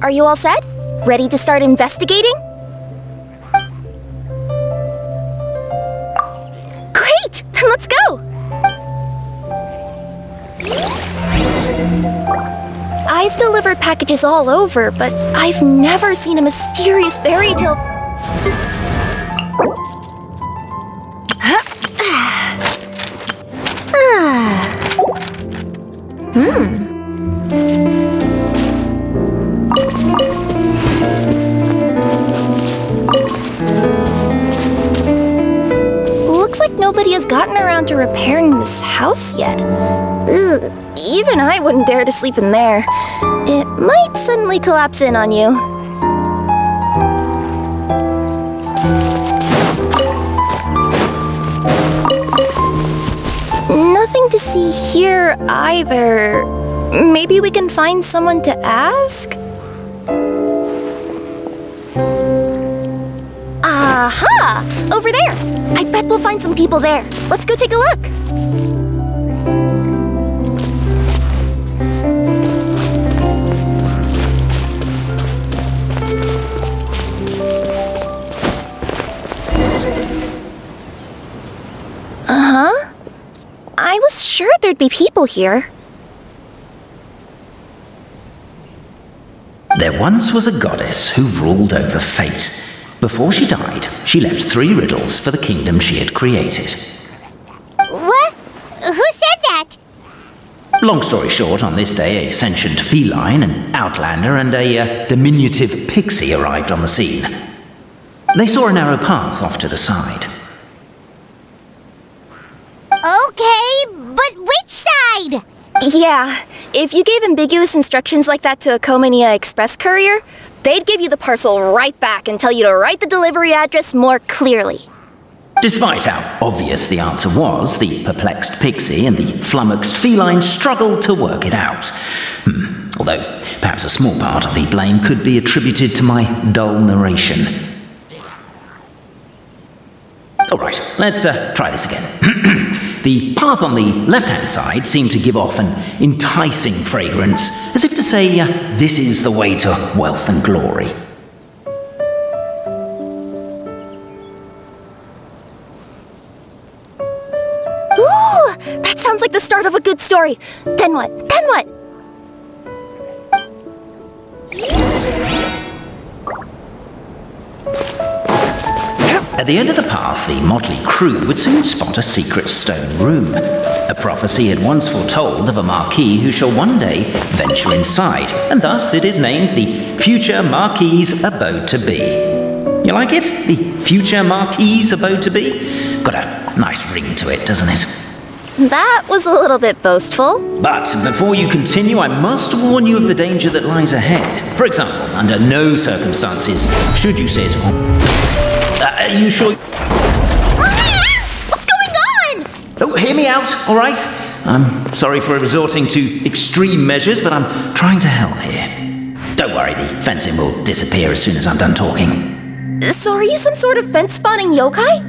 Are you all set? Ready to start investigating? Great! Then let's go! I've delivered packages all over, but I've never seen a mysterious fairy tale. Looks like nobody has gotten around to repairing this house yet. Ugh, even I wouldn't dare to sleep in there. It might suddenly collapse in on you. Nothing to see here either. Maybe we can find someone to ask? Aha! Over there! I bet we'll find some people there. Let's go take a look. Uh-huh. I was sure there'd be people here. There once was a goddess who ruled over fate. Before she died, she left 3 riddles for the kingdom she had created. What? Who said that? Long story short, on this day, a sentient feline, an outlander, and a diminutive pixie arrived on the scene. They saw a narrow path off to the side. Okay, but which side? Yeah, if you gave ambiguous instructions like that to a Comania Express courier, they'd give you the parcel right back and tell you to write the delivery address more clearly. Despite how obvious the answer was, the perplexed pixie and the flummoxed feline struggled to work it out. Although, perhaps a small part of the blame could be attributed to my dull narration. All right, let's try this again. The path on the left-hand side seemed to give off an enticing fragrance, as if to say, this is the way to wealth and glory. Ooh, that sounds like the start of a good story. Then what? Then what? At the end of the path, the motley crew would soon spot a secret stone room. A prophecy had once foretold of a marquis who shall one day venture inside, and thus it is named the future marquis's abode to be. You like it? The future marquis's abode to be? Got a nice ring to it, doesn't it? That was a little bit boastful. But before you continue, I must warn you of the danger that lies ahead. For example, under no circumstances should you sit on... Are you sure? What's going on? Oh, hear me out, all right? I'm sorry for resorting to extreme measures, but I'm trying to help here. Don't worry, the fencing will disappear as soon as I'm done talking. So are you some sort of fence-spotting yokai?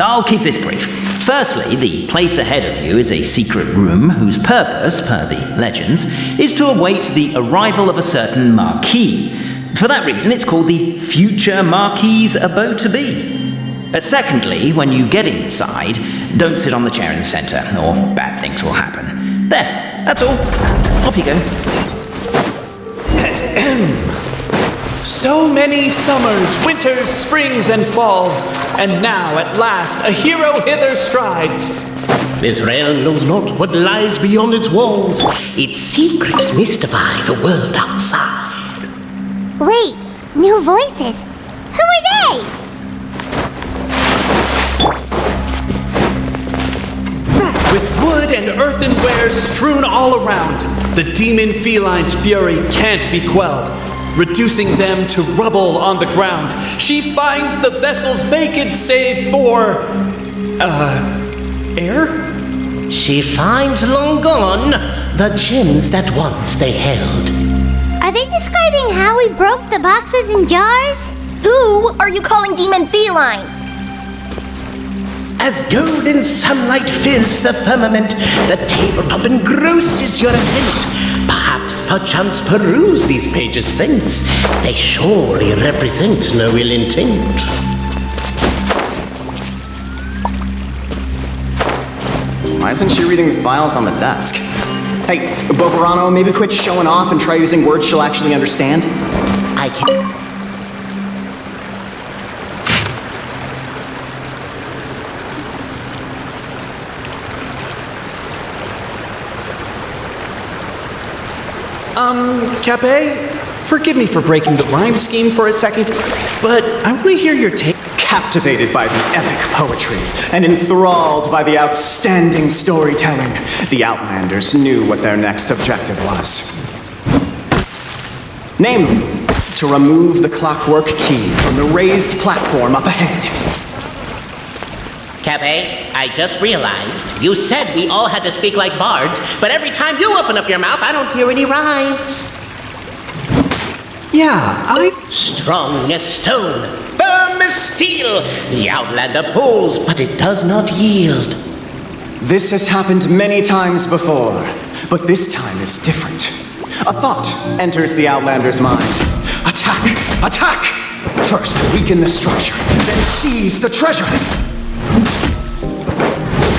I'll keep this brief. Firstly, the place ahead of you is a secret room whose purpose, per the legends, is to await the arrival of a certain marquis. For that reason, it's called the future marquis's abode to be. Secondly, when you get inside, don't sit on the chair in the centre, or bad things will happen. There, that's all. Off you go. So many summers, winters, springs, and falls, and now at last a hero hither strides. This realm knows not what lies beyond its walls. Its secrets mystify the world outside. Wait, new voices. Who are they? With wood and earthenware strewn all around, the demon feline's fury can't be quelled. Reducing them to rubble on the ground, she finds the vessel's vacant save for... air? She finds long gone the gems that once they held. Are they describing how we broke the boxes and jars? Who are you calling Demon Feline? As golden sunlight fills the firmament, the tabletop engrosses your attent. Perchance peruse these pages thence. They surely represent no ill intent. Why isn't she reading the files on the desk? Hey, Bobarano, maybe quit showing off and try using words she'll actually understand? I can't. Cape, forgive me for breaking the rhyme scheme for a second, but I want to hear your take. Captivated by the epic poetry and enthralled by the outstanding storytelling, the Outlanders knew what their next objective was. Namely, to remove the clockwork key from the raised platform up ahead. Cafe, I just realized you said we all had to speak like bards, but every time you open up your mouth, I don't hear any rhymes. Yeah, Strong as stone, firm as steel, the Outlander pulls, but it does not yield. This has happened many times before, but this time is different. A thought enters the Outlander's mind. Attack! Attack! First weaken the structure, then seize the treasure.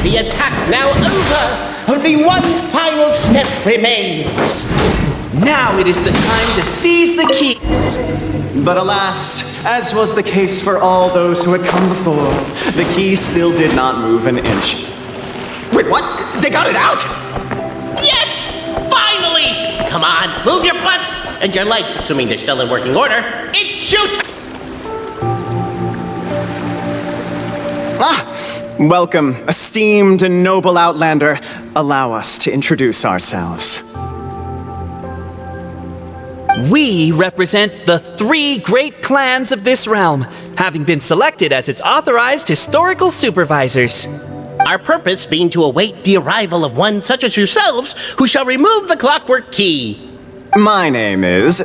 The attack now over. Only one final step remains. now it is the time to seize the key. But alas, as was the case for all those who had come before, the key still did not move an inch. Wait, what? They got it out? Yes! Finally! Come on, move your butts! And your lights, assuming they're still in working order. It's showtime! Welcome, esteemed and noble Outlander. Allow us to introduce ourselves. We represent the 3 great clans of this realm, having been selected as its authorized historical supervisors. Our purpose being to await the arrival of one such as yourselves, who shall remove the clockwork key. My name is...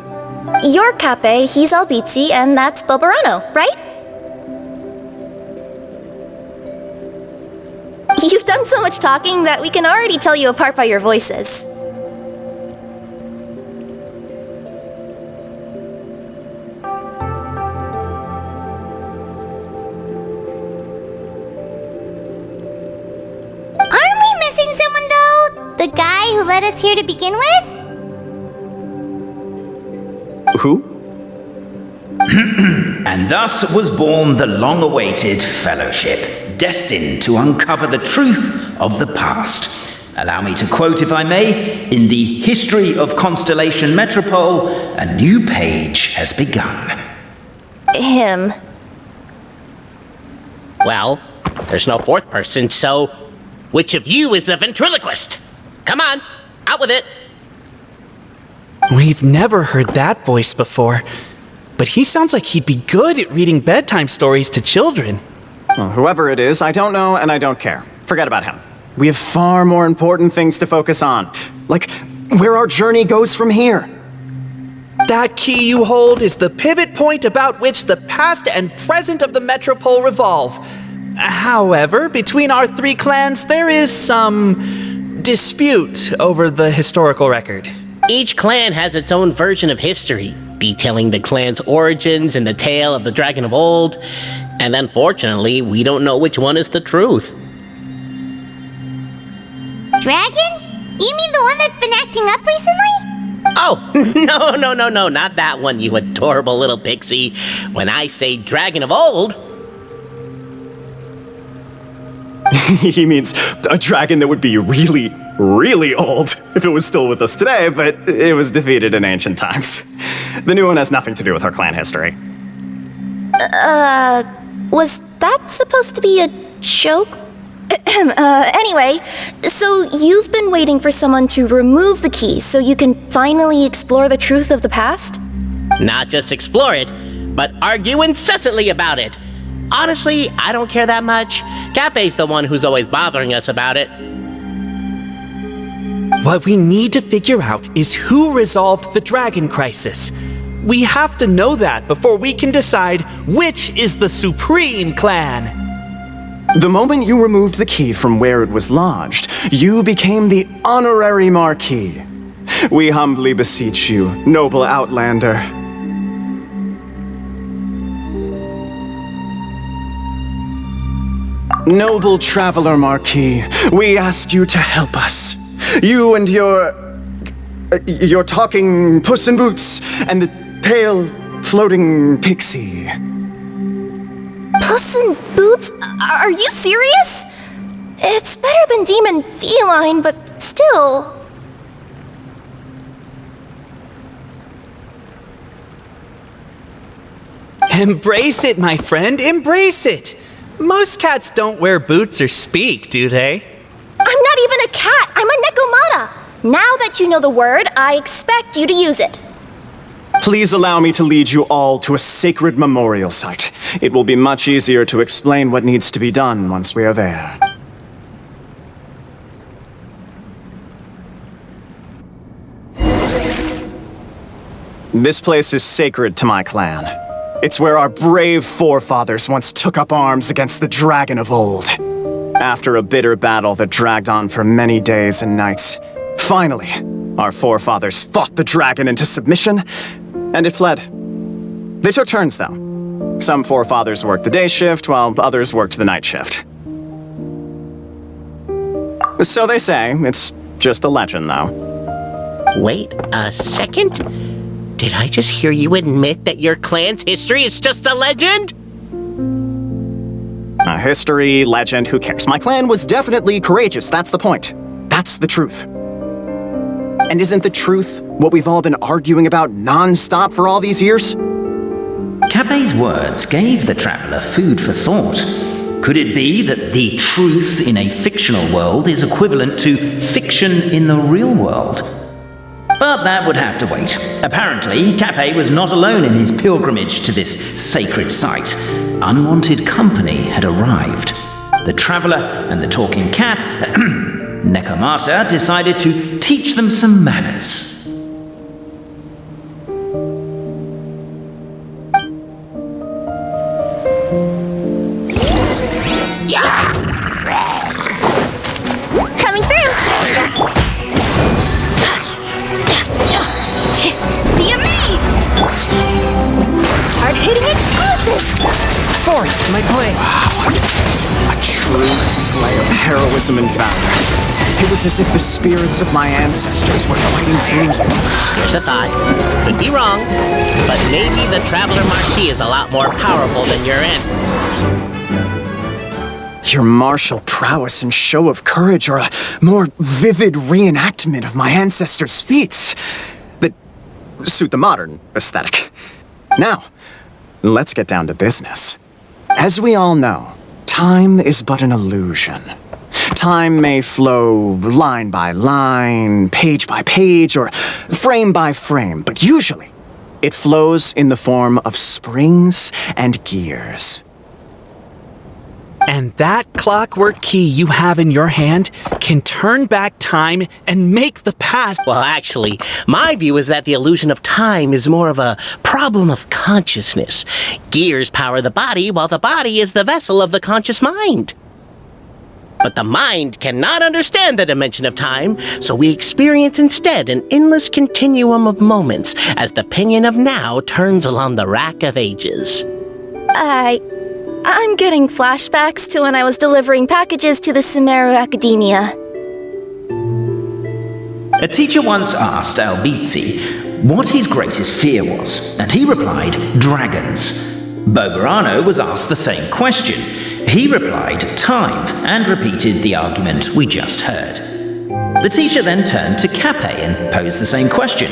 You're Cape, he's Albizzi, and that's Bobarano, right? You've done so much talking that we can already tell you apart by your voices. Aren't we missing someone, though? The guy who led us here to begin with? Who? And thus was born the long-awaited fellowship, destined to uncover the truth of the past. Allow me to quote, if I may, in the history of Constellation Metropole, a new page has begun. Him. Well, there's no fourth person, so which of you is the ventriloquist? Come on, out with it. We've never heard that voice before, but he sounds like he'd be good at reading bedtime stories to children. Well, whoever it is, I don't know and I don't care. Forget about him. We have far more important things to focus on. Like, where our journey goes from here. That key you hold is the pivot point about which the past and present of the Metropole revolve. However, between our 3 clans, there is some dispute over the historical record. Each clan has its own version of history, detailing the clan's origins and the tale of the dragon of old. And unfortunately, we don't know which one is the truth. Dragon? You mean the one that's been acting up recently? Oh, no, not that one, you adorable little pixie. When I say dragon of old... He means a dragon that would be really, really old if it was still with us today, but it was defeated in ancient times. The new one has nothing to do with our clan history. Was that supposed to be a joke? Anyway, so you've been waiting for someone to remove the key so you can finally explore the truth of the past? Not just explore it, but argue incessantly about it. Honestly, I don't care that much. Cape's the one who's always bothering us about it. What we need to figure out is who resolved the dragon crisis. We have to know that before we can decide which is the supreme clan. The moment you removed the key from where it was lodged, you became the honorary Marquis. We humbly beseech you, noble Outlander. Noble Traveler Marquis, we ask you to help us. You and your talking Puss in Boots and the pale floating pixie. Puss in Boots? Are you serious? It's better than demon feline, but still. Embrace it, my friend, embrace it! Most cats don't wear boots or speak, do they? I'm not even a cat, I'm a Nekomata. Now that you know the word, I expect you to use it. Please allow me to lead you all to a sacred memorial site. It will be much easier to explain what needs to be done once we are there. This place is sacred to my clan. It's where our brave forefathers once took up arms against the dragon of old. After a bitter battle that dragged on for many days and nights, finally, our forefathers fought the dragon into submission, and it fled. They took turns, though. Some forefathers worked the day shift, while others worked the night shift. So they say. It's just a legend, though. Wait a second. Did I just hear you admit that your clan's history is just a legend? A history, legend, who cares? My clan was definitely courageous, that's the point. That's the truth. And isn't the truth what we've all been arguing about non-stop for all these years? Capet's words gave the traveller food for thought. Could it be that the truth in a fictional world is equivalent to fiction in the real world? But that would have to wait. Apparently, Capet was not alone in his pilgrimage to this sacred site. Unwanted company had arrived. The traveller and the talking cat, Nekomata, decided to teach them some manners. Coming through! Be amazed! Hard-hitting exclusive! Forth, my blade! Wow. A true display of heroism and valor. It was as if the spirits of my ancestors were fighting through you. Here's a thought. Could be wrong, but maybe the Traveler Marquis is a lot more powerful than your ancestors. Your martial prowess and show of courage are a more vivid reenactment of my ancestors' feats that suit the modern aesthetic. Now, let's get down to business. As we all know, time is but an illusion. Time may flow line by line, page by page, or frame by frame, but usually it flows in the form of springs and gears. And that clockwork key you have in your hand can turn back time and make the past. Well, actually, my view is that the illusion of time is more of a problem of consciousness. Gears power the body, while the body is the vessel of the conscious mind. But the mind cannot understand the dimension of time, so we experience instead an endless continuum of moments as the pinion of now turns along the rack of ages. I'm getting flashbacks to when I was delivering packages to the Sumeru Academia. A teacher once asked Albizzi what his greatest fear was, and he replied, dragons. Boberano was asked the same question. He replied, time, and repeated the argument we just heard. The teacher then turned to Capet and posed the same question.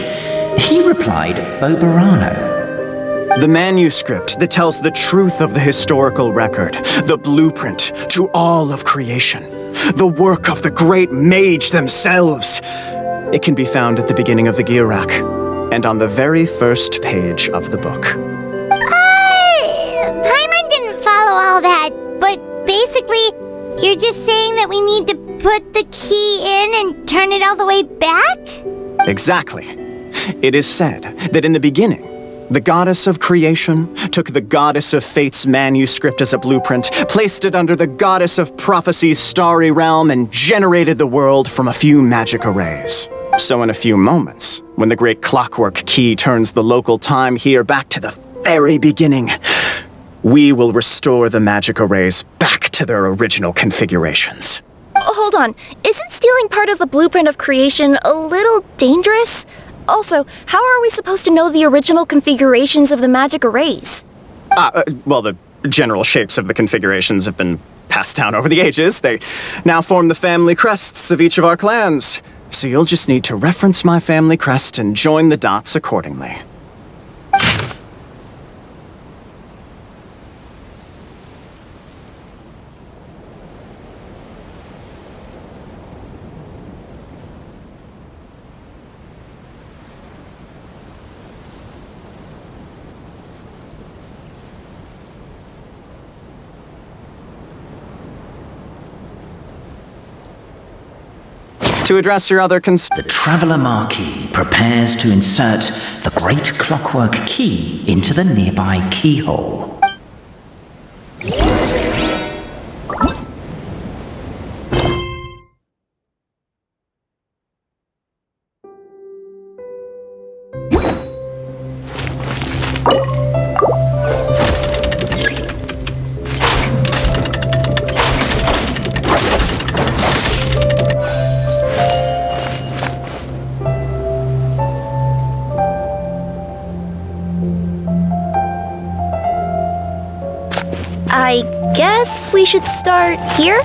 He replied, Boberano. The manuscript that tells the truth of the historical record, the blueprint to all of creation, the work of the great mage themselves. It can be found at the beginning of the Girak, and on the very first page of the book. Paimon didn't follow all that, but basically, you're just saying that we need to put the key in and turn it all the way back? Exactly. It is said that in the beginning, The goddess of creation took the goddess of fate's manuscript as a blueprint, placed it under the goddess of prophecy's starry realm, and generated the world from a few magic arrays. So in a few moments, when the great clockwork key turns the local time here back to the very beginning, we will restore the magic arrays back to their original configurations. Hold on, isn't stealing part of the blueprint of creation a little dangerous? Also, how are we supposed to know the original configurations of the magic arrays? Well, the general shapes of the configurations have been passed down over the ages. They now form the family crests of each of our clans. So you'll just need to reference my family crest and join the dots accordingly. To address your other The Traveller Marquis prepares to insert the great clockwork key into the nearby keyhole. I guess we should start here?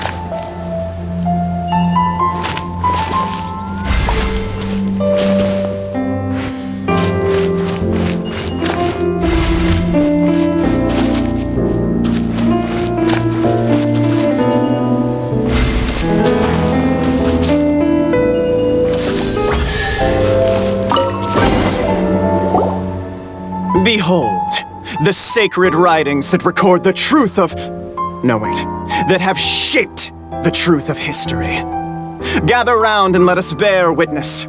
Behold, the sacred writings that record the truth of... No, wait. That have shaped the truth of history. Gather round and let us bear witness.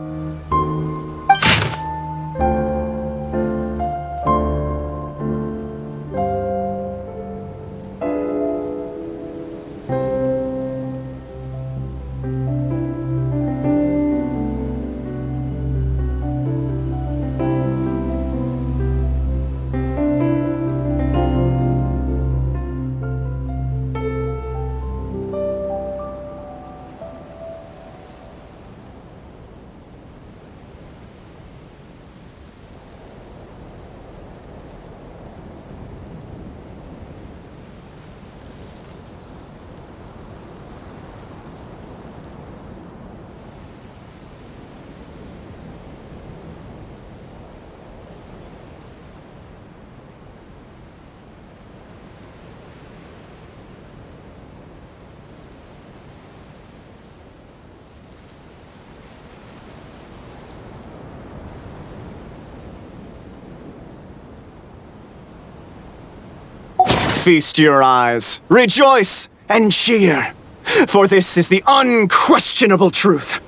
Feast your eyes, rejoice, and cheer, for this is the unquestionable truth.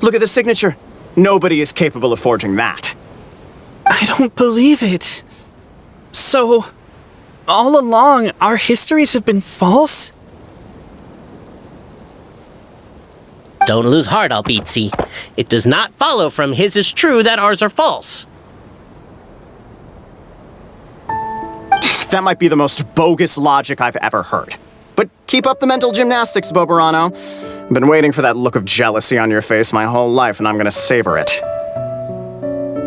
Look at the signature. Nobody is capable of forging that. I don't believe it. So, all along, our histories have been false? Don't lose heart, Albizzi. It does not follow from his is true that ours are false. That might be the most bogus logic I've ever heard. But keep up the mental gymnastics, Boberano. I've been waiting for that look of jealousy on your face my whole life, and I'm gonna savor it.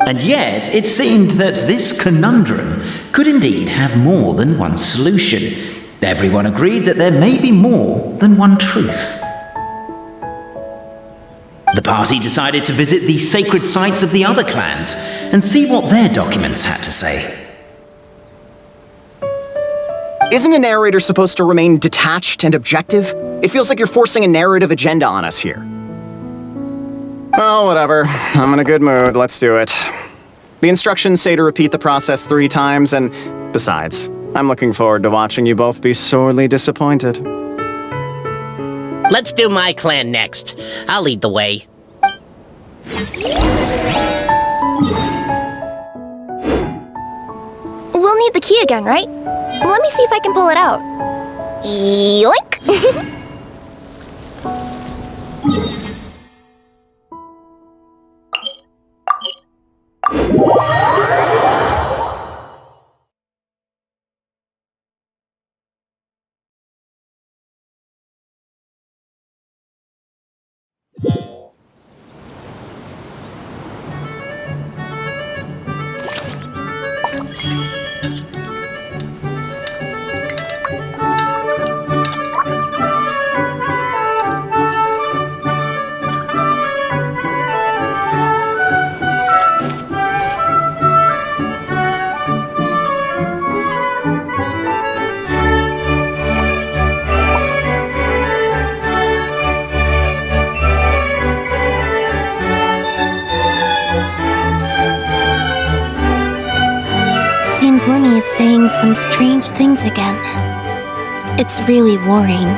And yet, it seemed that this conundrum could indeed have more than one solution. Everyone agreed that there may be more than one truth. The party decided to visit the sacred sites of the other clans and see what their documents had to say. Isn't a narrator supposed to remain detached and objective? It feels like you're forcing a narrative agenda on us here. Well, whatever. I'm in a good mood. Let's do it. The instructions say to repeat the process 3 times, and besides, I'm looking forward to watching you both be sorely disappointed. Let's do my clan next. I'll lead the way. You'll need the key again, right? Let me see if I can pull it out. Yoink! Seems Lenny is saying some strange things again. It's really worrying.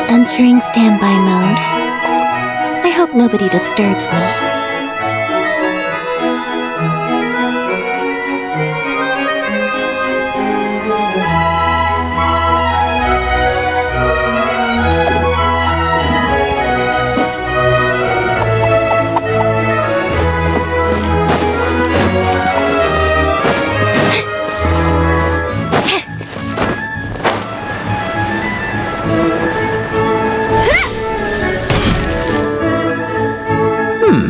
Entering standby mode. I hope nobody disturbs me.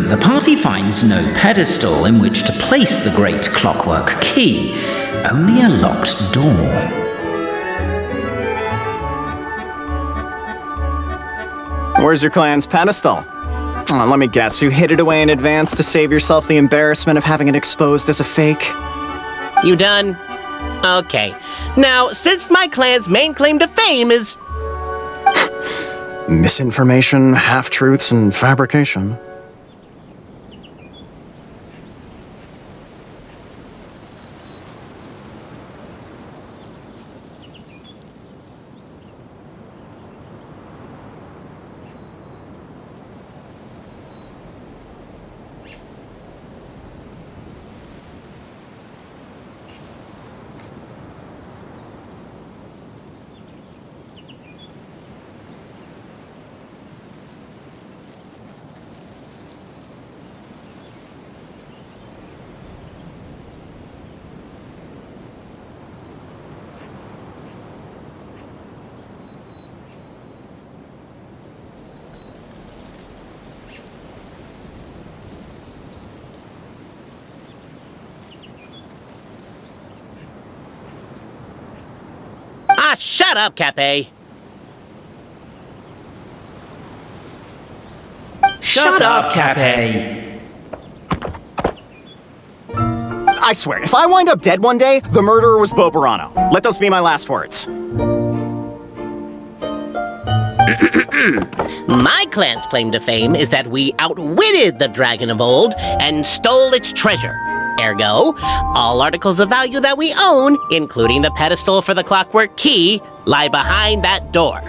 The party finds no pedestal in which to place the great clockwork key, only a locked door. Where's your clan's pedestal? Oh, let me guess, you hid it away in advance to save yourself the embarrassment of having it exposed as a fake? You done? Okay. Now, since my clan's main claim to fame is... Misinformation, half-truths, and fabrication. Ah, shut up, Cape! Shut up, Cape! I swear, if I wind up dead one day, the murderer was Boberano. Let those be my last words. My clan's claim to fame is that we outwitted the dragon of old and stole its treasure. Ergo, all articles of value that we own, including the pedestal for the clockwork key, lie behind that door.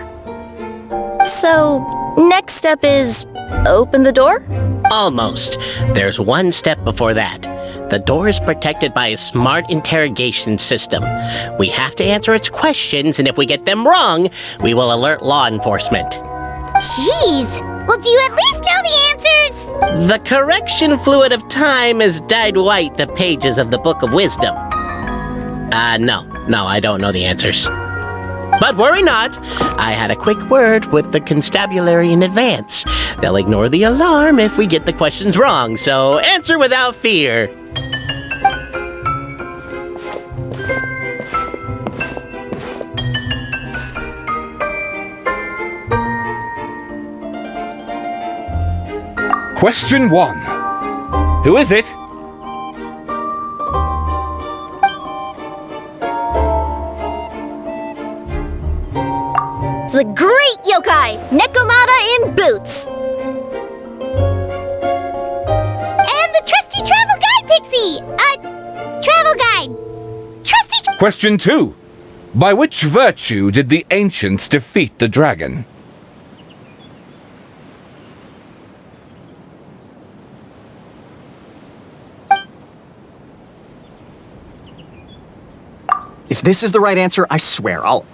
So, next step is open the door? Almost. There's one step before that. The door is protected by a smart interrogation system. We have to answer its questions, and if we get them wrong, we will alert law enforcement. Jeez! Well, do you at least know the answers? The correction fluid of time has dyed white the pages of the Book of Wisdom. No, I don't know the answers. But worry not, I had a quick word with the constabulary in advance. They'll ignore the alarm if we get the questions wrong, so answer without fear. Question 1. Who is it? The great yokai, Nekomata in boots. And the trusty travel guide, Pixie! Travel guide! Trusty... Question 2. By which virtue did the ancients defeat the dragon? If this is the right answer, I swear I'll...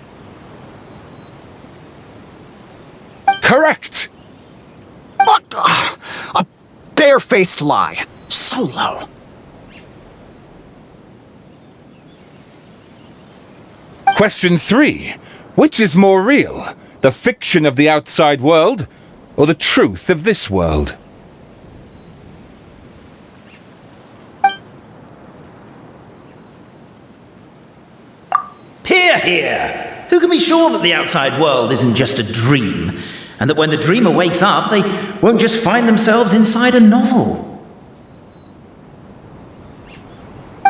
Correct! A barefaced lie. So low. Question 3. Which is more real? The fiction of the outside world, or the truth of this world? Hear, hear! Who can be sure that the outside world isn't just a dream, and that when the dreamer wakes up, they won't just find themselves inside a novel?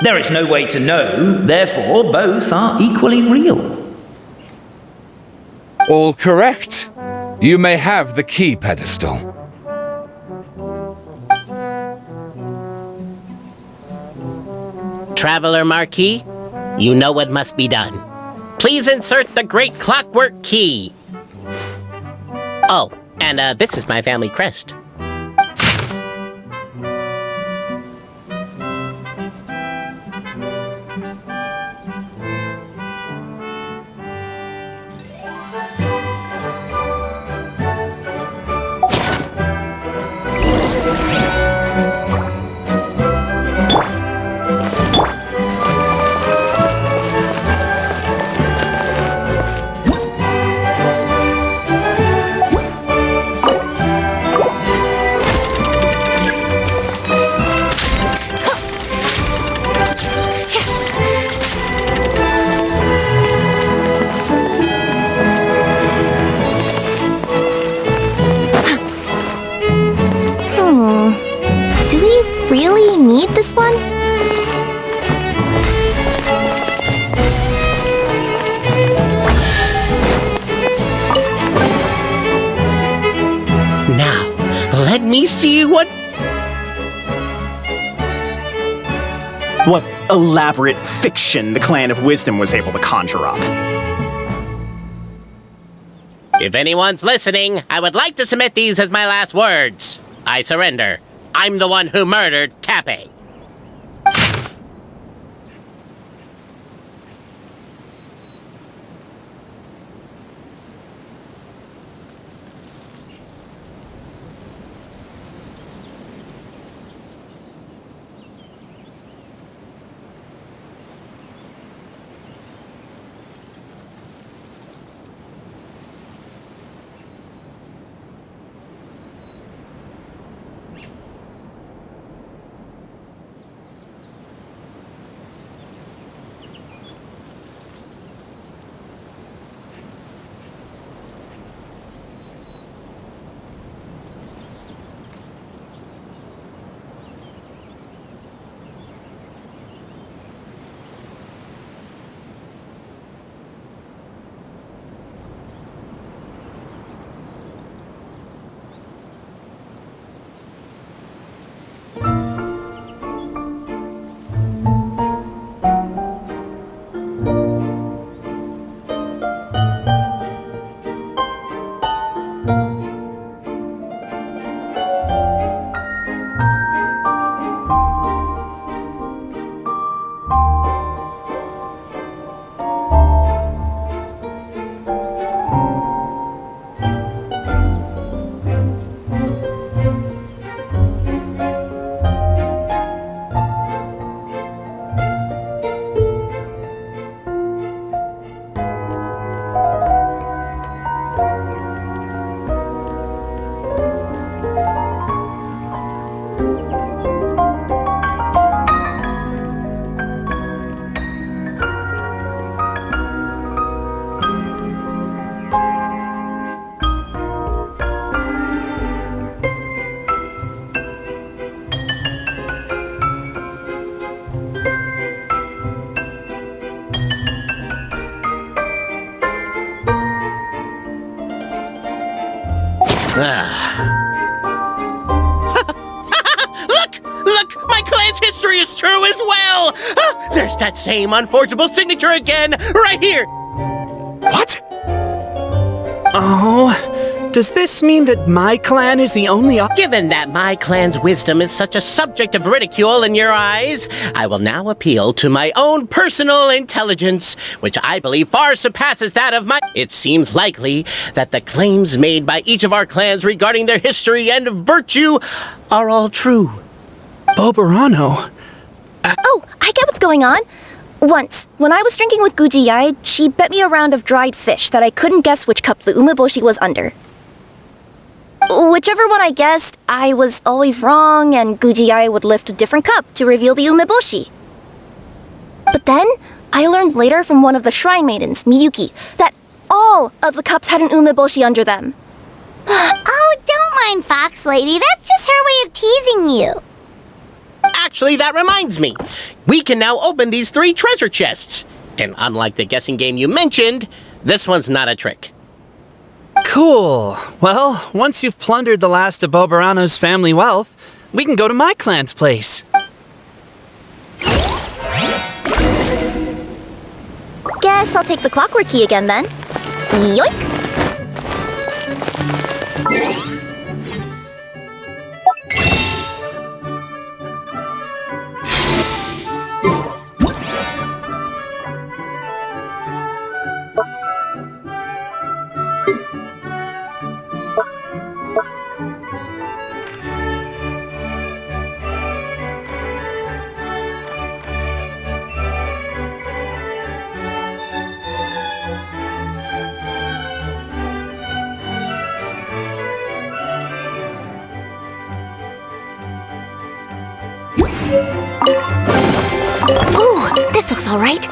There is no way to know, therefore both are equally real. All correct. You may have the key pedestal. Traveler Marquis, you know what must be done. Please insert the great clockwork key. Oh, and this is my family crest. This one? Now, let me see what elaborate fiction the Clan of Wisdom was able to conjure up. If anyone's listening, I would like to submit these as my last words. I surrender. I'm the one who murdered Cappe. Look! My clan's history is true as well! There's that same unforgeable signature again, right here! What? Oh, does this mean that my clan is the only Given that my clan's wisdom is such a subject of ridicule in your eyes, I will now appeal to my own personal intelligence, which I believe far surpasses that of my... It seems likely that the claims made by each of our clans regarding their history and virtue are all true. Bobarano? Oh, I get what's going on. Once, when I was drinking with Gujiyai, she bet me a round of dried fish that I couldn't guess which cup the umeboshi was under. Whichever one I guessed, I was always wrong, and Gujiyai would lift a different cup to reveal the umeboshi. But then, I learned later from one of the shrine maidens, Miyuki, that all of the cups had an umeboshi under them. Oh, don't mind Fox Lady. That's just her way of teasing you. Actually, that reminds me. We can now open these 3 treasure chests. And unlike the guessing game you mentioned, this one's not a trick. Cool. Well, once you've plundered the last of Bobarano's family wealth, we can go to my clan's place. Guess I'll take the clockwork key again then. Yoink! Ooh, this looks all right.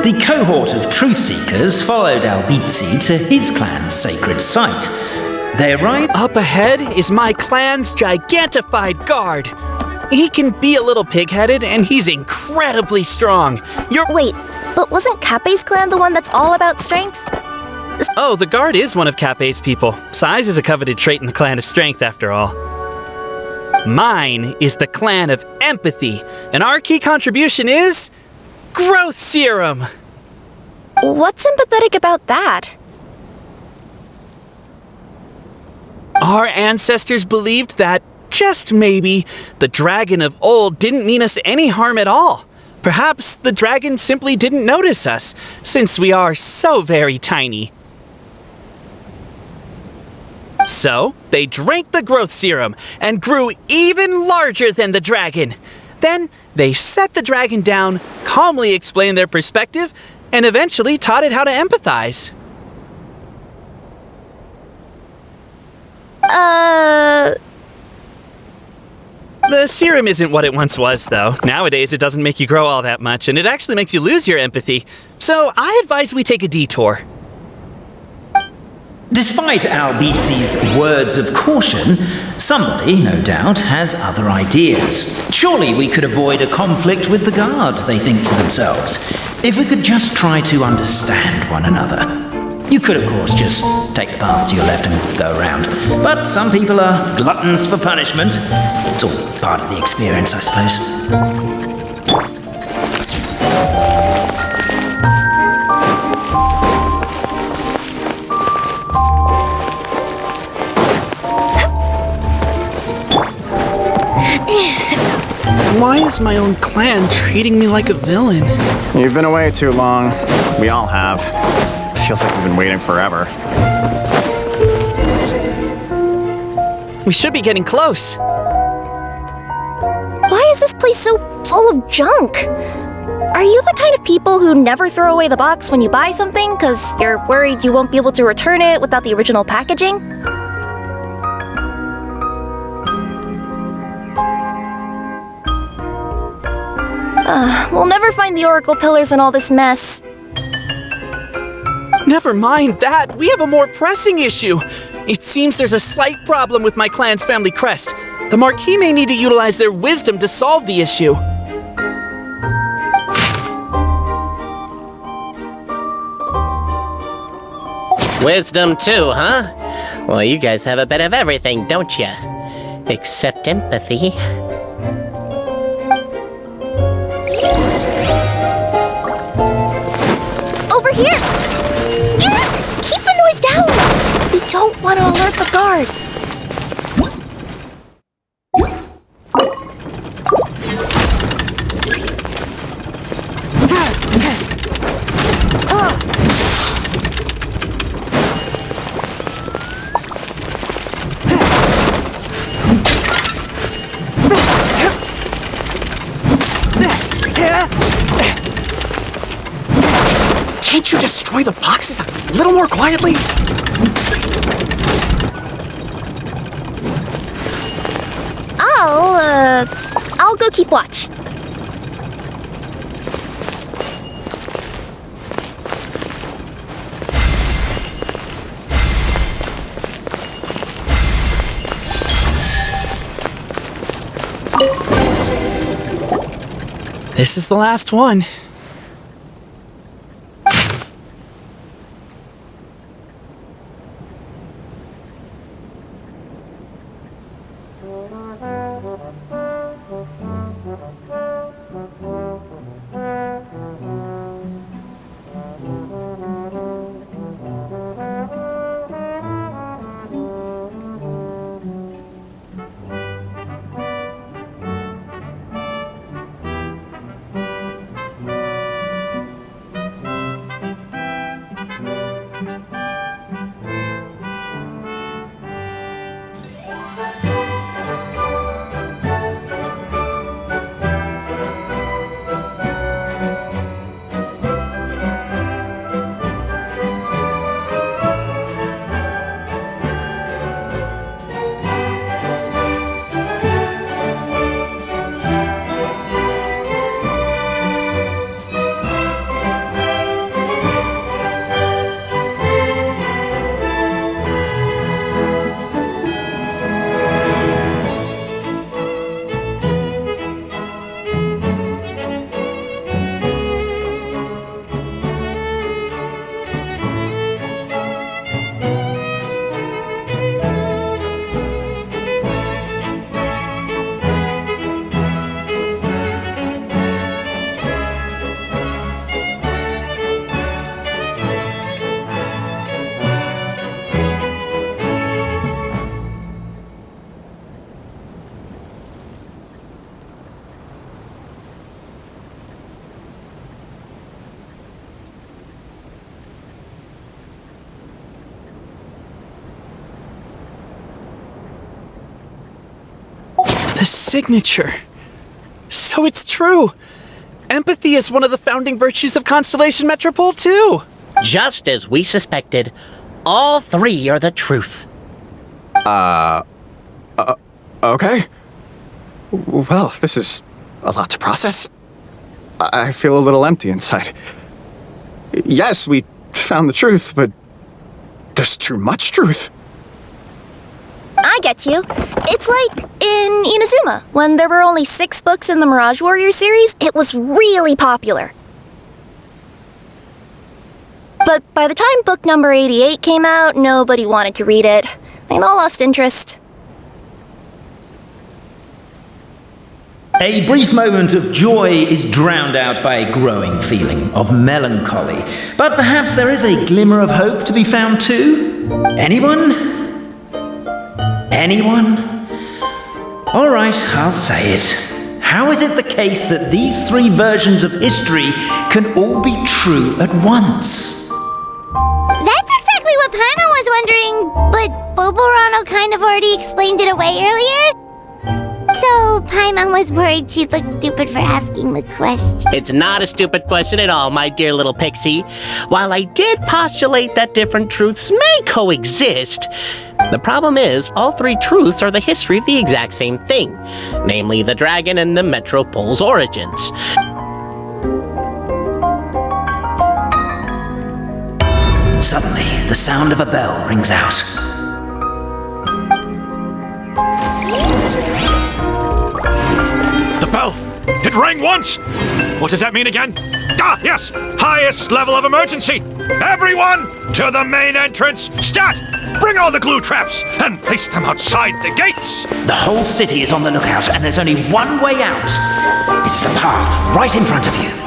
The cohort of truth seekers followed Albizzi to his clan's sacred site. They arrived. Up ahead is my clan's gigantified guard. He can be a little pig-headed, and he's incredibly strong. Wait, but wasn't Kappei's clan the one that's all about strength? Oh, the guard is one of Kappei's people. Size is a coveted trait in the clan of strength, after all. Mine is the clan of empathy, and our key contribution is... growth serum! What's empathetic about that? Our ancestors believed that, just maybe, the dragon of old didn't mean us any harm at all. Perhaps the dragon simply didn't notice us, since we are so very tiny. So, they drank the growth serum and grew even larger than the dragon. Then, they set the dragon down, calmly explained their perspective, and eventually taught it how to empathize. The serum isn't what it once was, though. Nowadays, it doesn't make you grow all that much, and it actually makes you lose your empathy. So, I advise we take a detour. Despite Albizzi's words of caution, somebody, no doubt, has other ideas. Surely we could avoid a conflict with the guard, they think to themselves, if we could just try to understand one another. You could, of course, just take the path to your left and go around. But some people are gluttons for punishment. It's all part of the experience, I suppose. Why is my own clan treating me like a villain? You've been away too long. We all have. Feels like we've been waiting forever. We should be getting close. Why is this place so full of junk? Are you the kind of people who never throw away the box when you buy something because you're worried you won't be able to return it without the original packaging? We'll never find the Oracle Pillars in all this mess. Never mind that. We have a more pressing issue. It seems there's a slight problem with my clan's family crest. The Marquis may need to utilize their wisdom to solve the issue. Wisdom too, huh? Well, you guys have a bit of everything, don't you? Except empathy. Over here! Yes! Keep the noise down! We don't want to alert the guard. Can't you destroy the boxes a little more quietly? I'll go keep watch. This is the last one. The signature. So it's true. Empathy is one of the founding virtues of Constellation Metropole, too. Just as we suspected, all three are the truth. Okay. Well, this is a lot to process. I feel a little empty inside. Yes, we found the truth, but there's too much truth. I get you. It's like in Inazuma, when there were only 6 books in the Mirage Warrior series, it was really popular. But by the time book number 88 came out, nobody wanted to read it. They'd all lost interest. A brief moment of joy is drowned out by a growing feeling of melancholy. But perhaps there is a glimmer of hope to be found too? Anyone? Anyone? All right, I'll say it. How is it the case that these three versions of history can all be true at once? That's exactly what Paimon was wondering, but Boborano kind of already explained it away earlier. So Paimon was worried she'd look stupid for asking the question. It's not a stupid question at all, my dear little pixie. While I did postulate that different truths may coexist, the problem is all three truths are the history of the exact same thing, namely the dragon and the Metropole's origins. Suddenly, the sound of a bell rings out. The bell! It rang once! What does that mean again? Ah, yes! Highest level of emergency! Everyone, to the main entrance! Stat! Bring all the glue traps and place them outside the gates! The whole city is on the lookout, and there's only one way out. It's the path right in front of you.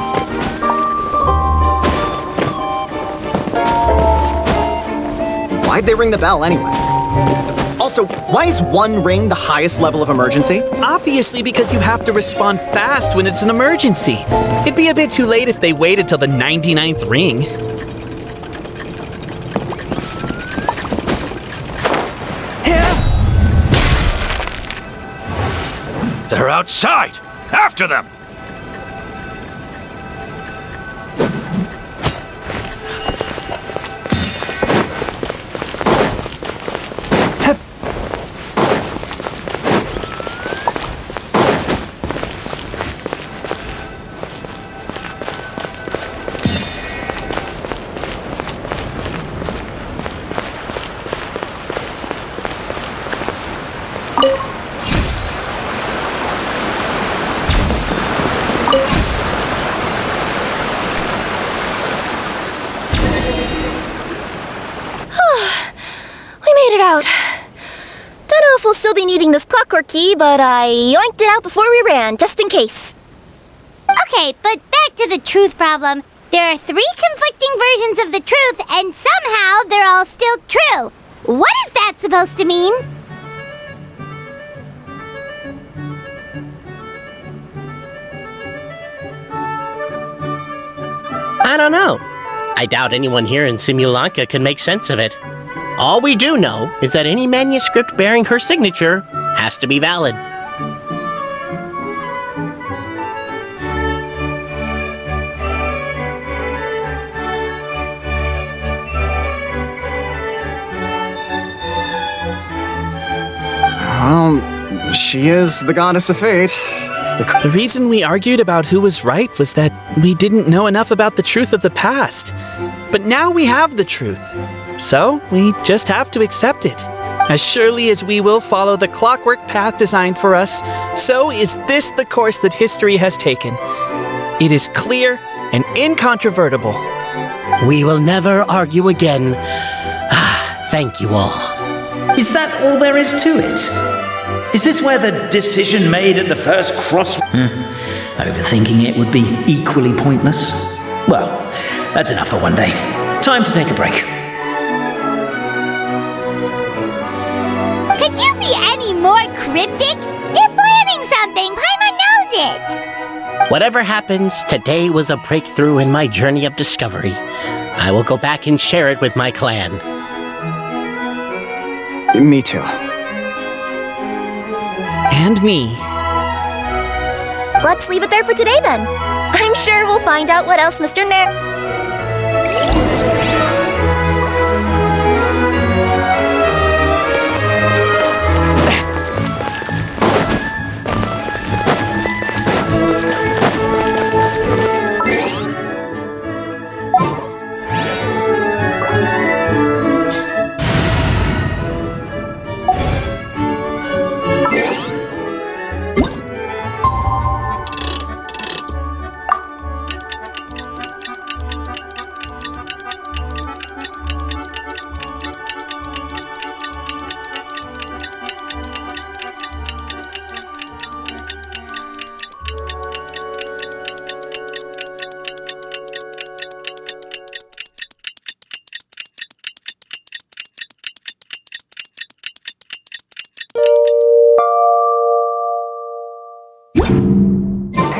Why'd they ring the bell anyway? Also, why is one ring the highest level of emergency? Obviously because you have to respond fast when it's an emergency. It'd be a bit too late if they waited till the 99th ring. They're outside! After them! Don't know if we'll still be needing this clockwork key, but I yoinked it out before we ran, just in case. Okay, but back to the truth problem. There are three conflicting versions of the truth, and somehow they're all still true. What is that supposed to mean? I don't know. I doubt anyone here in Simulanka can make sense of it. All we do know is that any manuscript bearing her signature has to be valid. Well, she is the goddess of fate. The reason we argued about who was right was that we didn't know enough about the truth of the past. But now we have the truth. So we just have to accept it. As surely as we will follow the clockwork path designed for us, so is this the course that history has taken. It is clear and incontrovertible. We will never argue again. Thank you all. Is that all there is to it? Is this where the decision made at the first cross... Overthinking it would be equally pointless. Well, that's enough for one day. Time to take a break. Could you be any more cryptic? You're planning something! Paimon knows it! Whatever happens, today was a breakthrough in my journey of discovery. I will go back and share it with my clan. Me too. And me. Let's leave it there for today then. I'm sure we'll find out what else Mr. Nair...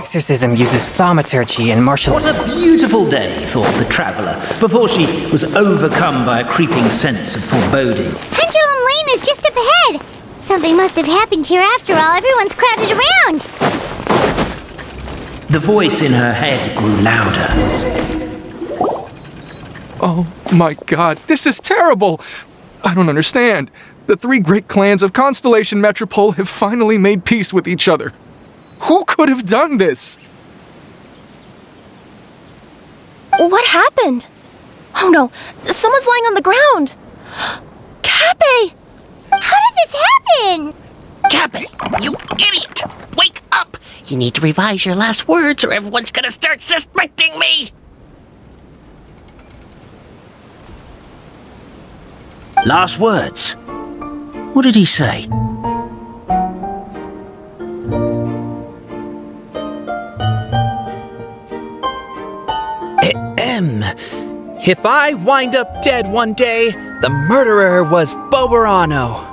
exorcism uses thaumaturgy and martial... What a beautiful day, thought the traveller, before she was overcome by a creeping sense of foreboding. Pendulum Lane is just up ahead. Something must have happened here after all. Everyone's crowded around. The voice in her head grew louder. Oh my god, this is terrible! I don't understand. The three great clans of Constellation Metropole have finally made peace with each other. Who could have done this? What happened? Oh no, someone's lying on the ground. Cappe! How did this happen? Cappe, you idiot! Wake up! You need to revise your last words or everyone's gonna start suspecting me! Last words? What did he say? If I wind up dead one day, the murderer was Boberano.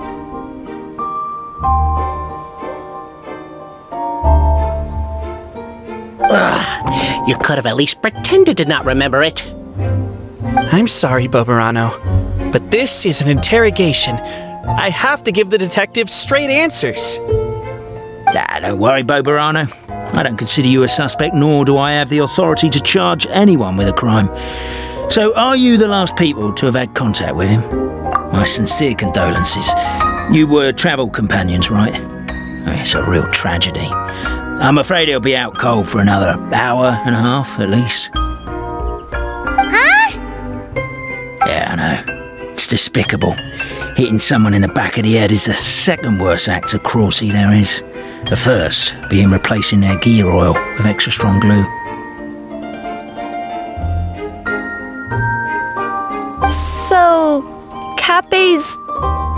Ugh, you could have at least pretended to not remember it. I'm sorry, Boberano, but this is an interrogation. I have to give the detective straight answers. Don't worry, Boberano. I don't consider you a suspect, nor do I have the authority to charge anyone with a crime. So, are you the last people to have had contact with him? My sincere condolences. You were travel companions, right? It's a real tragedy. I'm afraid he'll be out cold for another hour and a half, at least. Huh? Yeah, I know. It's despicable. Hitting someone in the back of the head is the second worst act of cruelty there is. The first being replacing their gear oil with extra strong glue. So, Cappe's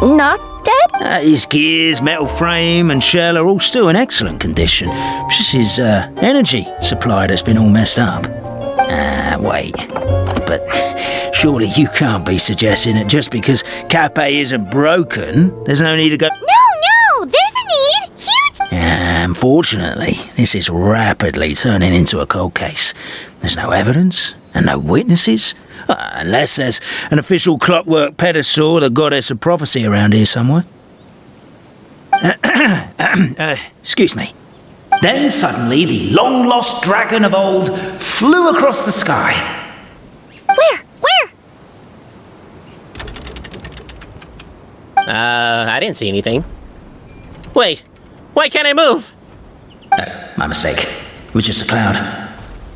not dead? His gears, metal frame and shell are all still in excellent condition. It's just his energy supply that's been all messed up. Wait. But surely you can't be suggesting that just because Cappe isn't broken, there's no need to go... No, there's a need! Huge! Unfortunately, this is rapidly turning into a cold case. There's no evidence and no witnesses. Unless there's an official clockwork pedestal, the goddess of prophecy around here somewhere. Excuse me. Then suddenly the long-lost dragon of old flew across the sky. Where? I didn't see anything. Wait, why can't I move? No, my mistake. It was just a cloud.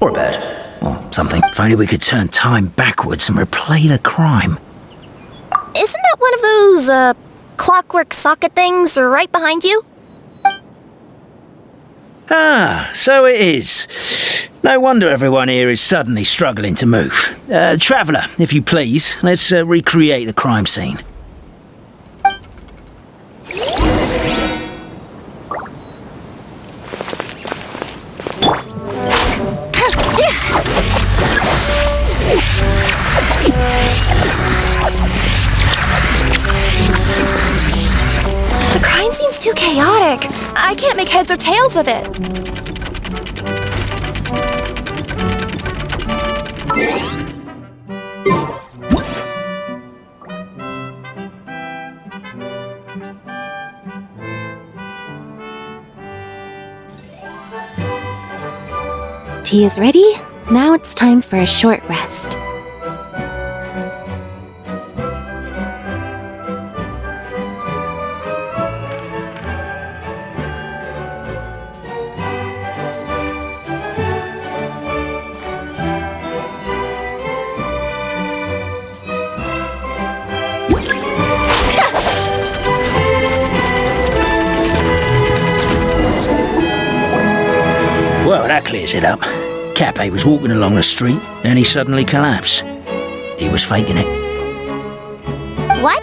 Or a bird. Or something. If only we could turn time backwards and replay the crime. Isn't that one of those, clockwork socket things right behind you? So it is. No wonder everyone here is suddenly struggling to move. Traveller, if you please, let's recreate the crime scene. The crime seems too chaotic. I can't make heads or tails of it. Tea is ready. Now it's time for a short rest. Well, that clears it up. Cappe was walking along the street, then he suddenly collapsed. He was faking it. What?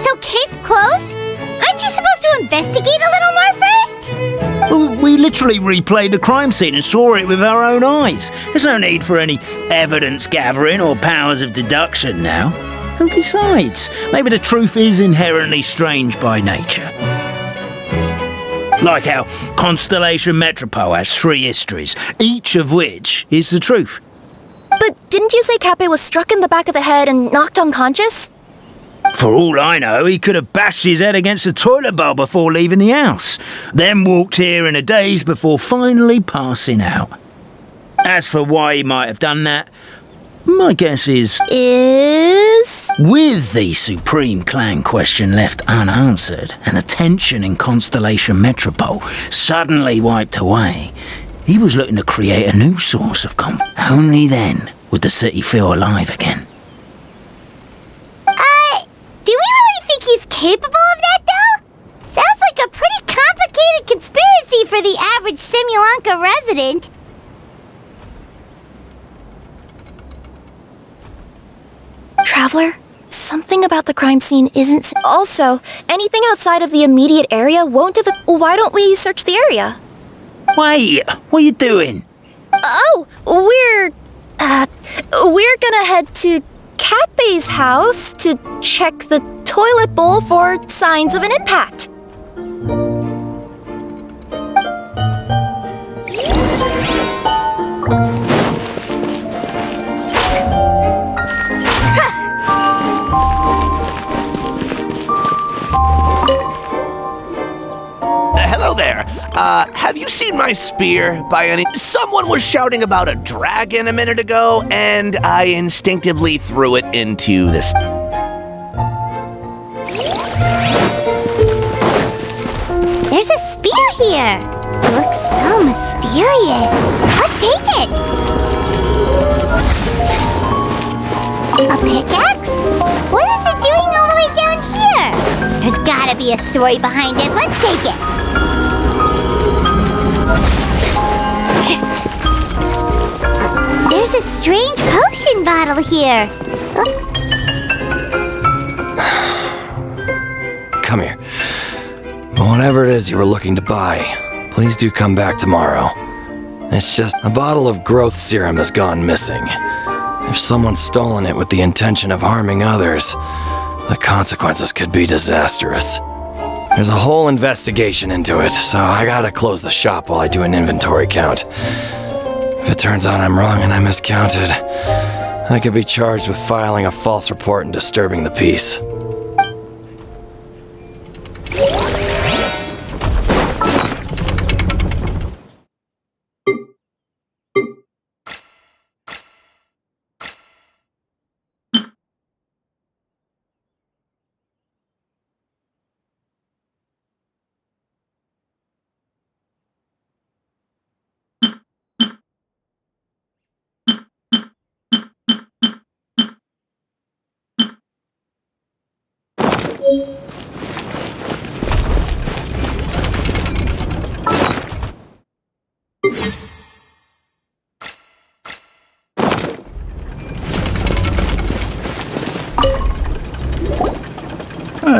So case closed? Aren't you supposed to investigate a little more first? We literally replayed the crime scene and saw it with our own eyes. There's no need for any evidence gathering or powers of deduction now. And besides, maybe the truth is inherently strange by nature. Like how Constellation Metropole has 3 histories, each of which is the truth. But didn't you say Cappe was struck in the back of the head and knocked unconscious? For all I know, he could have bashed his head against a toilet bowl before leaving the house, then walked here in a daze before finally passing out. As for why he might have done that, my guess is... With the Supreme Clan question left unanswered and the tension in Constellation Metropole suddenly wiped away, he was looking to create a new source of conflict. Only then would the city feel alive again. Do we really think he's capable of that, though? Sounds like a pretty complicated conspiracy for the average Simulanka resident. Traveler, something about the crime scene isn't... Also, anything outside of the immediate area won't have... Why don't we search the area? Wait, what are you doing? Oh, we're gonna head to Cappe's house to check the toilet bowl for signs of an impact. Hello there. Have you seen my spear by any... Someone was shouting about a dragon a minute ago, and I instinctively threw it into this... There's a spear here. It looks so mysterious. Let's take it. A pickaxe? What is it doing all the way down here? There's gotta be a story behind it. Let's take it. There's a strange potion bottle here. Come here. Whatever it is you were looking to buy, please do come back tomorrow. It's just a bottle of growth serum has gone missing. If someone's stolen it with the intention of harming others, the consequences could be disastrous. There's a whole investigation into it, so I gotta close the shop while I do an inventory count. If it turns out I'm wrong and I miscounted, I could be charged with filing a false report and disturbing the peace.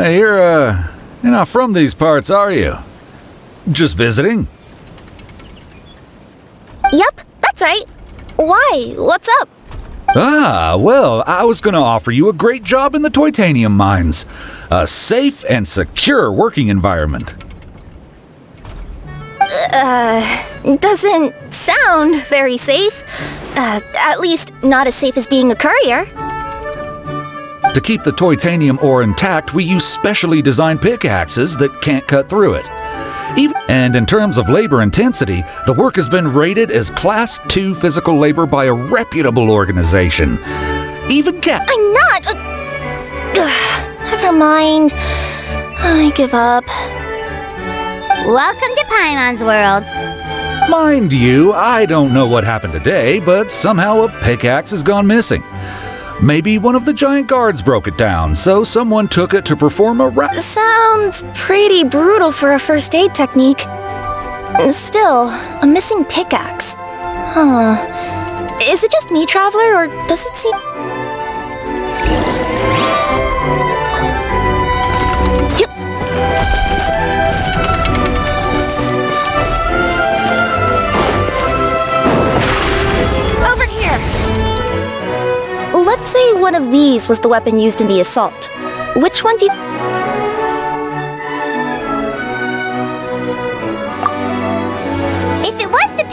You're not from these parts, are you? Just visiting? Yep, that's right. Why? What's up? Ah, well, I was going to offer you a great job in the titanium mines. A safe and secure working environment. Doesn't sound very safe. At least not as safe as being a courier. To keep the titanium ore intact, we use specially designed pickaxes that can't cut through it. And in terms of labor intensity, the work has been rated as Class 2 physical labor by a reputable organization. Even I'm not... never mind. I give up. Welcome to Paimon's world. Mind you, I don't know what happened today, but somehow a pickaxe has gone missing. Maybe one of the giant guards broke it down, so someone took it to perform a Sounds pretty brutal for a first aid technique. Still, a missing pickaxe. Huh. Is it just me, Traveler, or does it seem... Over here! Let's say one of these was the weapon used in the assault. Which one do you...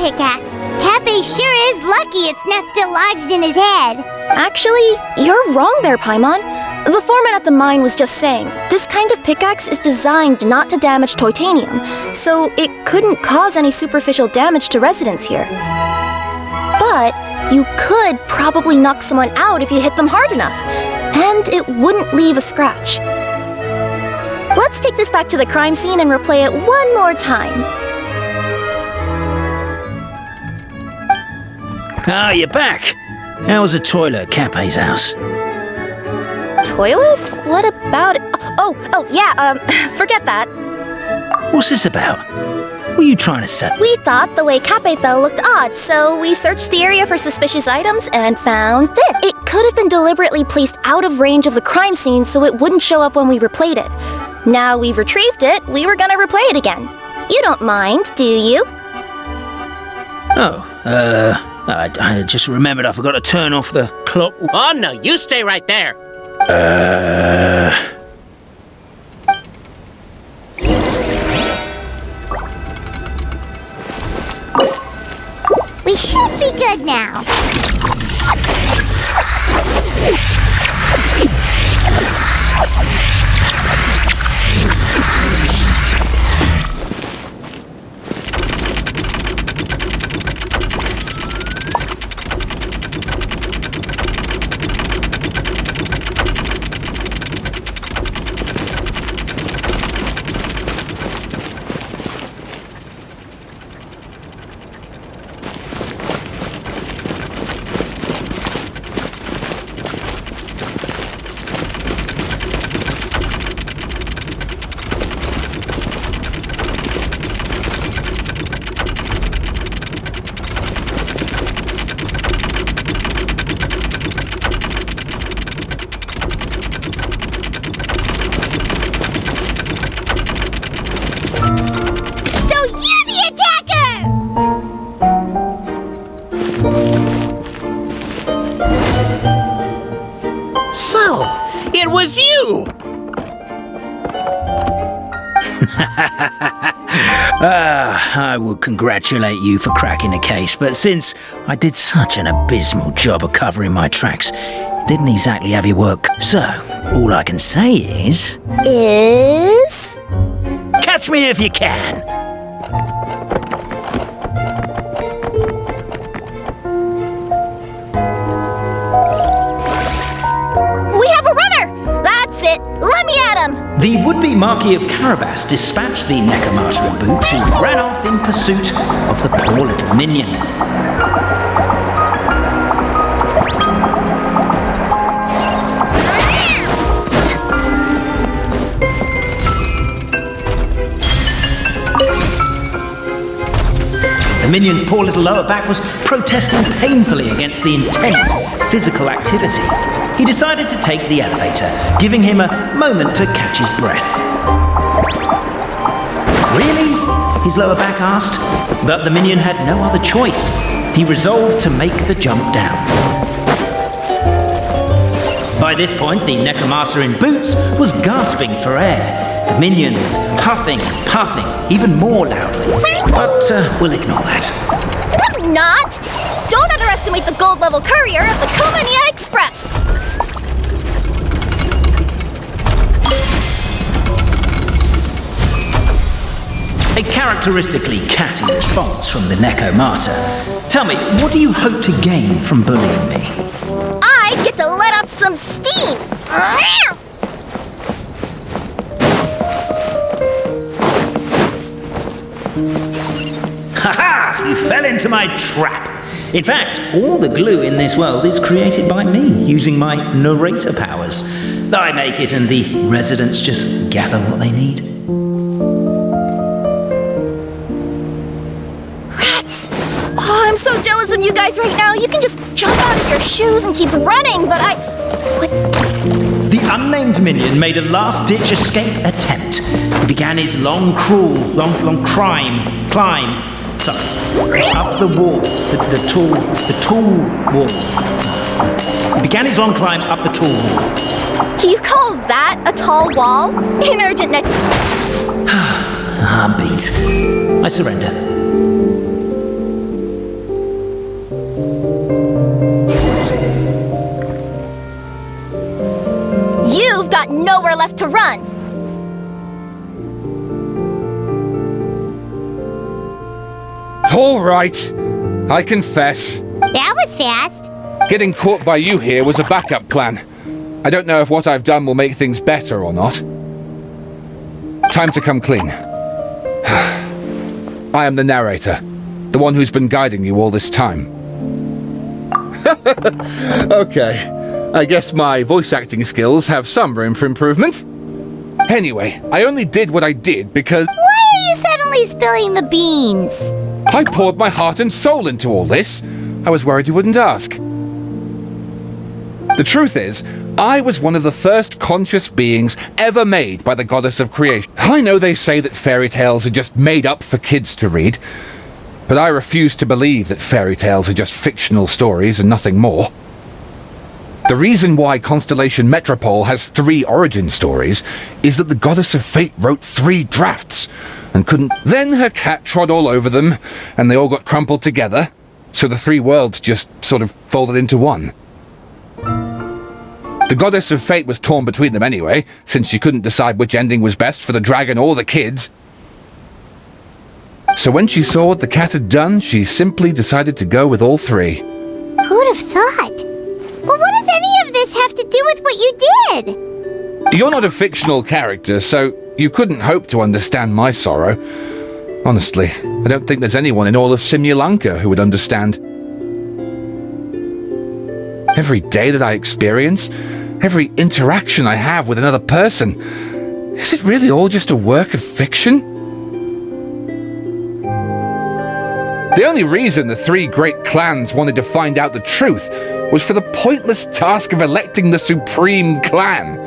pickaxe. Cappy sure is lucky it's not still lodged in his head. Actually, you're wrong there, Paimon. The foreman at the mine was just saying, this kind of pickaxe is designed not to damage titanium, so it couldn't cause any superficial damage to residents here. But you could probably knock someone out if you hit them hard enough, and it wouldn't leave a scratch. Let's take this back to the crime scene and replay it one more time. Ah, you're back. How was the toilet at Cape's house? Toilet? What about it? Oh, yeah, forget that. What's this about? What are you trying to say? We thought the way Cape fell looked odd, so we searched the area for suspicious items and found this. It could have been deliberately placed out of range of the crime scene so it wouldn't show up when we replayed it. Now we've retrieved it, we were gonna replay it again. You don't mind, do you? I just remembered I forgot to turn off the clock. Oh no, you stay right there. We should be good now. It was you! I would congratulate you for cracking the case, but since I did such an abysmal job of covering my tracks, it didn't exactly have your work. So, all I can say is... Catch me if you can! The would-be Marquis of Carabas dispatched the Necromata in boots and ran off in pursuit of the poor little minion. The minion's poor little lower back was protesting painfully against the intense physical activity. He decided to take the elevator, giving him a moment to catch his breath. Really? His lower back asked. But the minion had no other choice. He resolved to make the jump down. By this point, the Necromata in boots was gasping for air. The minion was huffing and puffing, even more loudly. But we'll ignore that. I'm not! Don't underestimate the gold-level courier of the Kumania Express! A characteristically catty response from the Necromata. Tell me, what do you hope to gain from bullying me? I get to let off some steam! Ha-ha! You fell into my trap! In fact, all the glue in this world is created by me, using my narrator powers. I make it and the residents just gather what they need. I'm so jealous of you guys right now. You can just jump out of your shoes and keep running, but What? The unnamed minion made a last-ditch escape attempt. He began his long climb up the wall, the tall wall. He began his long climb up the tall wall. Do you call that a tall wall? In urgent neck. Beat. I surrender. nowhere left to run. All right. I confess. That was fast. Getting caught by you here was a backup plan. I don't know if what I've done will make things better or not. Time to come clean. I am the narrator, the one who's been guiding you all this time. Okay, I guess my voice acting skills have some room for improvement. Anyway, I only did what I did because... Why are you suddenly spilling the beans? I poured my heart and soul into all this. I was worried you wouldn't ask. The truth is, I was one of the first conscious beings ever made by the goddess of creation. I know they say that fairy tales are just made up for kids to read, but I refuse to believe that fairy tales are just fictional stories and nothing more. The reason why Constellation Metropole has 3 origin stories is that the goddess of fate wrote 3 drafts and couldn't. Then her cat trod all over them and they all got crumpled together, so the 3 worlds just sort of folded into one. The goddess of fate was torn between them anyway, since she couldn't decide which ending was best for the dragon or the kids. So when she saw what the cat had done, she simply decided to go with all 3. Who'd have thought? But what does any of this have to do with what you did? You're not a fictional character, so you couldn't hope to understand my sorrow. Honestly, I don't think there's anyone in all of Simulanka who would understand. Every day that I experience, every interaction I have with another person, is it really all just a work of fiction? The only reason the 3 great clans wanted to find out the truth was for the pointless task of electing the supreme clan.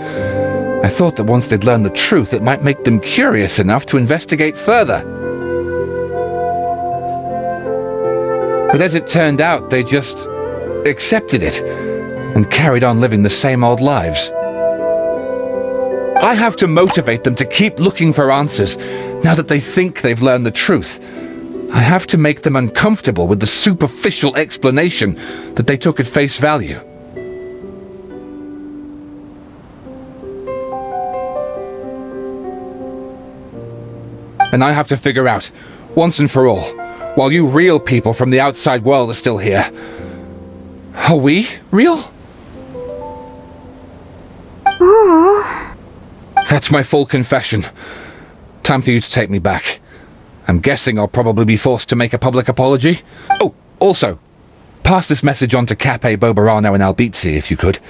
I thought that once they'd learned the truth, it might make them curious enough to investigate further. But as it turned out, they just accepted it and carried on living the same old lives. I have to motivate them to keep looking for answers now that they think they've learned the truth. I have to make them uncomfortable with the superficial explanation that they took at face value. And I have to figure out, once and for all, while you real people from the outside world are still here, are we real? Aww. That's my full confession. Time for you to take me back. I'm guessing I'll probably be forced to make a public apology. Oh, also, pass this message on to Cape, Bobarano, and Albizzi, if you could.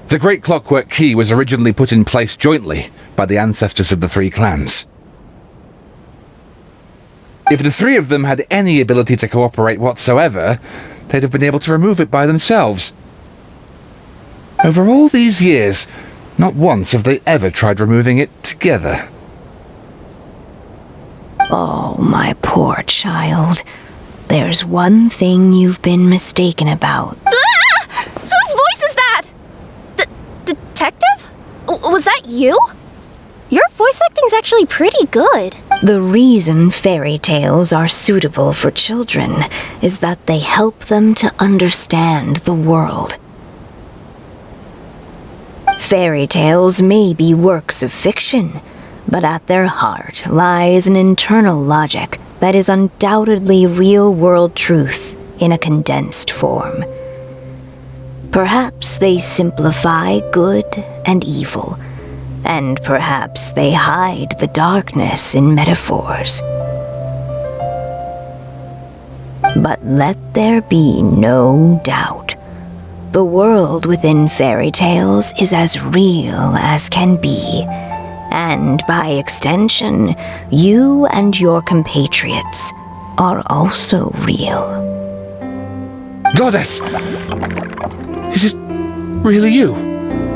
The Great Clockwork Key was originally put in place jointly by the ancestors of the 3 clans. If the 3 of them had any ability to cooperate whatsoever, they'd have been able to remove it by themselves. Over all these years, not once have they ever tried removing it together. Oh, my poor child. There's one thing you've been mistaken about. Ah! Whose voice is that? Detective? Was that you? Your voice acting's actually pretty good. The reason fairy tales are suitable for children is that they help them to understand the world. Fairy tales may be works of fiction, but at their heart lies an internal logic that is undoubtedly real-world truth in a condensed form. Perhaps they simplify good and evil, and perhaps they hide the darkness in metaphors. But let there be no doubt. The world within fairy tales is as real as can be, and by extension, you and your compatriots are also real. Goddess! Is it really you?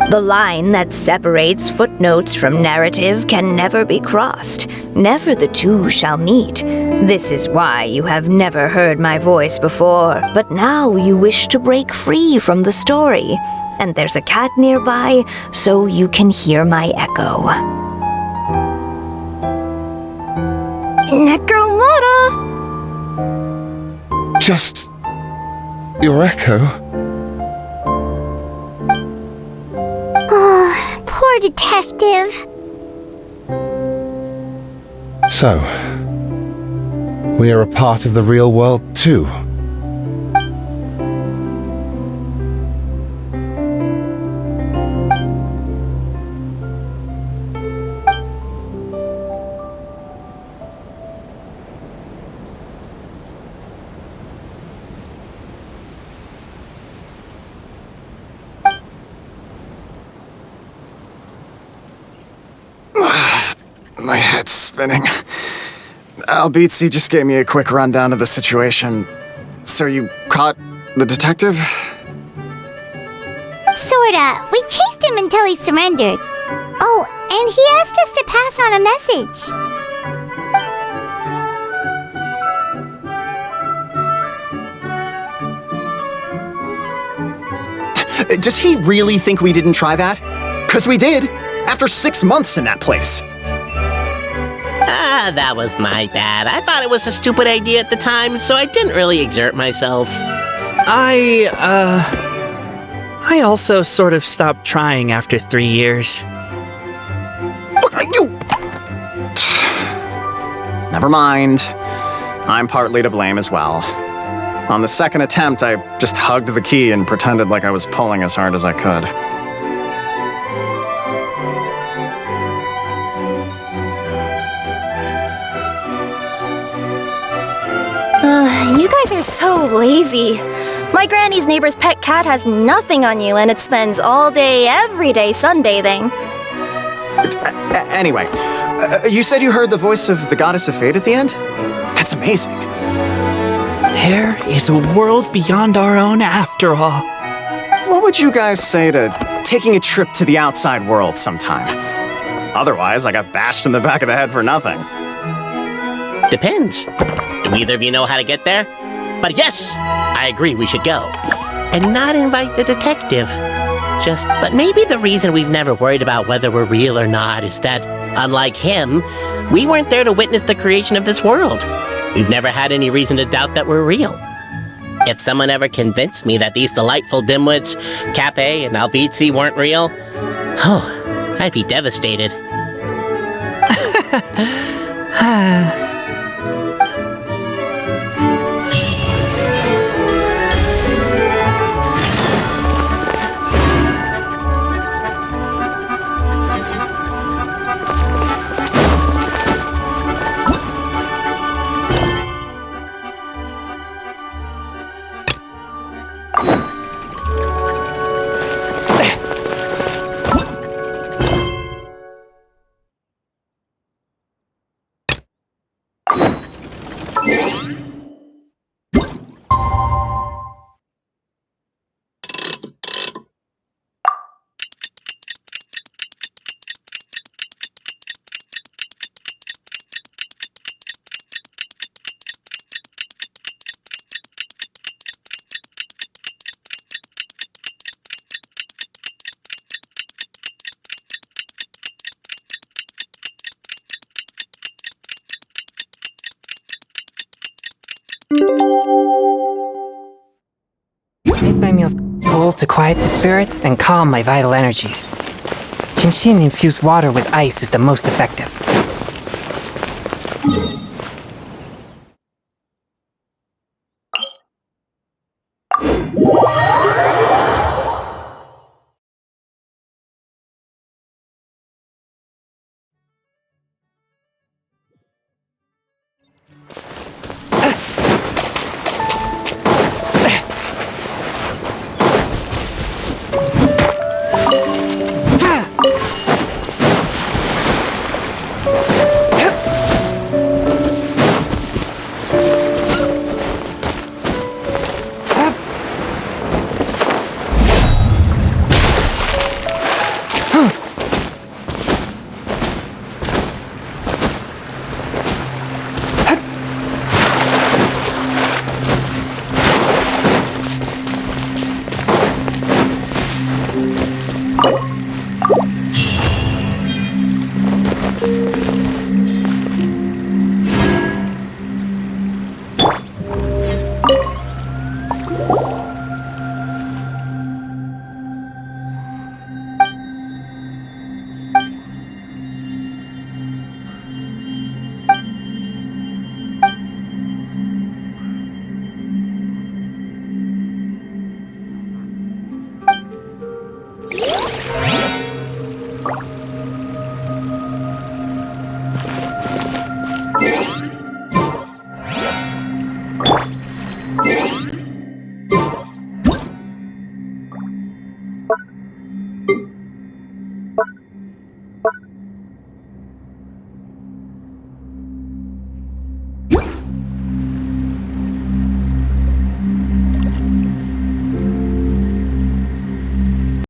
The line that separates footnotes from narrative can never be crossed. Never the two shall meet. This is why you have never heard my voice before, but now you wish to break free from the story. And there's a cat nearby, so you can hear my echo. Necromora! Just your echo? Oh, poor Detective. So, we are a part of the real world too. My head's spinning. Albizzi just gave me a quick rundown of the situation. So you caught the detective? Sorta. We chased him until he surrendered. Oh, and he asked us to pass on a message. Does he really think we didn't try that? 'Cause we did, after 6 months in that place. That was my bad. I thought it was a stupid idea at the time, so I didn't really exert myself. I also sort of stopped trying after 3 years. Never mind. I'm partly to blame as well. On the second attempt, I just hugged the key and pretended like I was pulling as hard as I could. You guys are so lazy. My granny's neighbor's pet cat has nothing on you, and it spends all day, every day sunbathing. Anyway, you said you heard the voice of the goddess of fate at the end? That's amazing. There is a world beyond our own after all. What would you guys say to taking a trip to the outside world sometime? Otherwise, I got bashed in the back of the head for nothing. Depends. Do either of you know how to get there? But yes, I agree we should go. And not invite the detective. But maybe the reason we've never worried about whether we're real or not is that, unlike him, we weren't there to witness the creation of this world. We've never had any reason to doubt that we're real. If someone ever convinced me that these delightful dimwits, Cape and Albizzi, weren't real, I'd be devastated. Make my meals cool to quiet the spirit and calm my vital energies. Chinchin infused water with ice is the most effective.